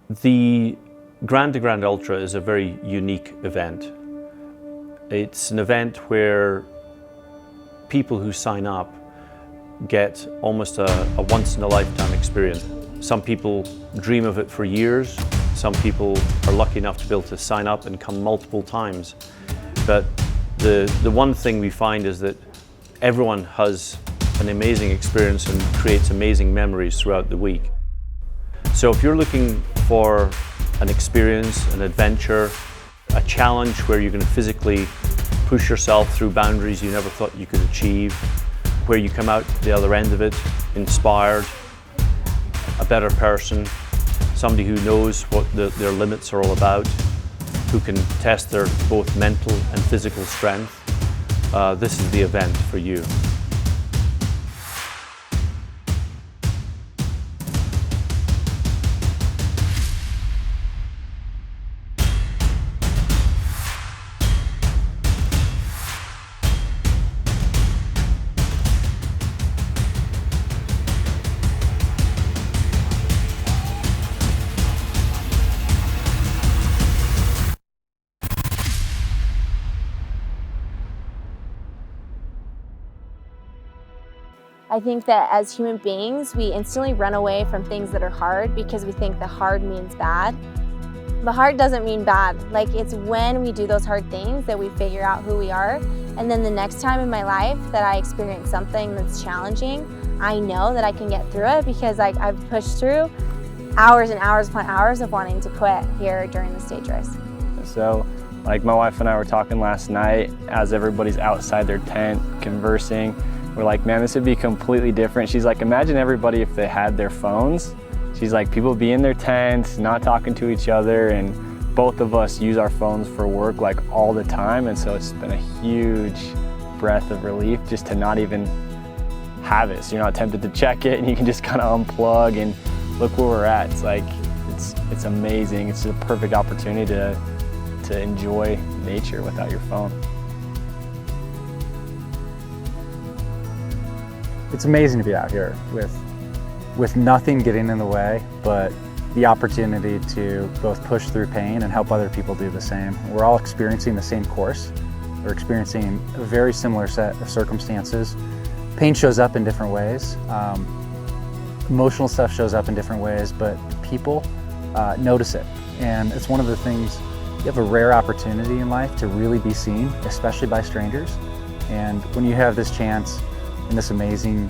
The Grand to Grand Ultra is a very unique event. It's an event where people who sign up get almost a once-in-a-lifetime experience. Some people dream of it for years. Some people are lucky enough to be able to sign up and come multiple times. But the one thing we find is that everyone has an amazing experience and creates amazing memories throughout the week. So if you're looking for an experience, an adventure, a challenge where you're going to physically push yourself through boundaries you never thought you could achieve, where you come out the other end of it inspired, a better person, somebody who knows what their limits are all about, who can test their both mental and physical strength, this is the event for you. I think that as human beings, we instantly run away from things that are hard because we think the hard means bad. But hard doesn't mean bad. Like, it's when we do those hard things that we figure out who we are. And then the next time in my life that I experience something that's challenging, I know that I can get through it because I've pushed through hours and hours upon hours of wanting to quit here during the stage race. So, like, my wife and I were talking last night as everybody's outside their tent conversing. We're like, man, this would be completely different. She's like, imagine everybody if they had their phones. She's like, people be in their tents, not talking to each other, and both of us use our phones for work like all the time, and so it's been a huge breath of relief just to not even have it. So you're not tempted to check it, and you can just kind of unplug and look where we're at. It's like, it's amazing. It's a perfect opportunity to enjoy nature without your phone. It's amazing to be out here with nothing getting in the way, but the opportunity to both push through pain and help other people do the same. We're all experiencing the same course. We're experiencing a very similar set of circumstances. Pain shows up in different ways. Emotional stuff shows up in different ways, but people notice it. And it's one of the things, you have a rare opportunity in life to really be seen, especially by strangers. And when you have this chance in this amazing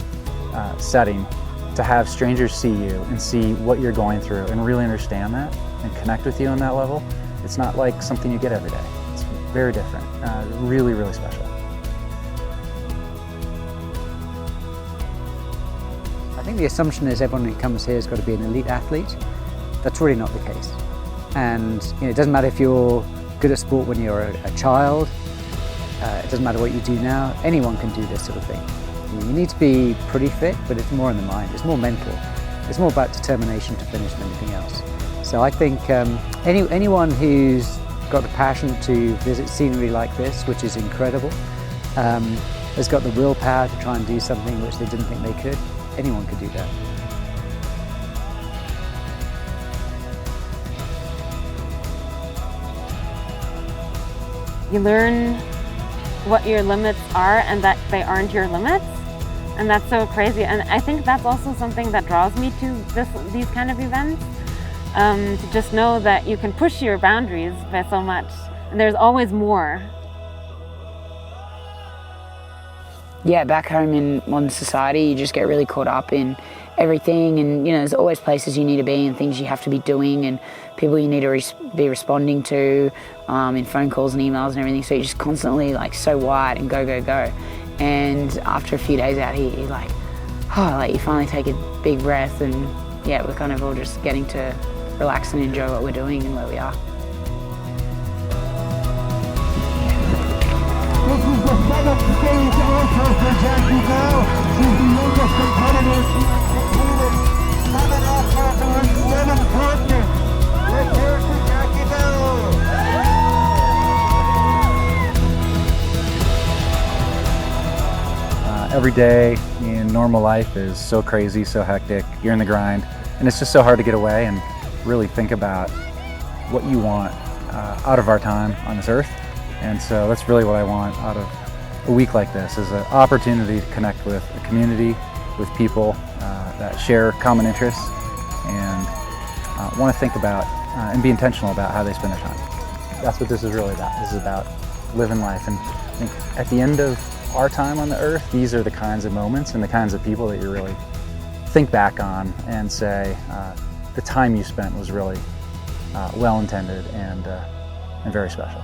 setting to have strangers see you and see what you're going through and really understand that and connect with you on that level, it's not like something you get every day. It's very different, really, really special. I think the assumption is everyone who comes here has got to be an elite athlete. That's really not the case. And it doesn't matter if you're good at sport when you're a child, it doesn't matter what you do now, anyone can do this sort of thing. You need to be pretty fit, but it's more in the mind, it's more mental. It's more about determination to finish than anything else. So I think anyone who's got the passion to visit scenery like this, which is incredible, has got the willpower to try and do something which they didn't think they could, anyone could do that. You learn what your limits are and that they aren't your limits. And that's so crazy. And I think that's also something that draws me to these kind of events. To just know that you can push your boundaries by so much. And there's always more. Yeah, back home in modern society, you just get really caught up in everything, and there's always places you need to be and things you have to be doing and people you need to be responding to in phone calls and emails and everything. So you're just constantly like so wired and go, go, go. And after a few days out here, you're like, you finally take a big breath, and yeah, we're kind of all just getting to relax and enjoy what we're doing and where we are. This is the 7th stage ultra for Jacqui Bells. She's the youngest competitor to have completed 7 ultras and 7 continents. Let's hear it for Jacqui Bells. Every day in normal life is so crazy, so hectic. You're in the grind, and it's just so hard to get away. And really think about what you want out of our time on this earth. And so that's really what I want out of a week like this, is an opportunity to connect with a community, with people that share common interests and want to think about and be intentional about how they spend their time. That's what this is really about. This is about living life. And I think at the end of our time on the earth, these are the kinds of moments and the kinds of people that you really think back on and say the time you spent was really well intended and very special.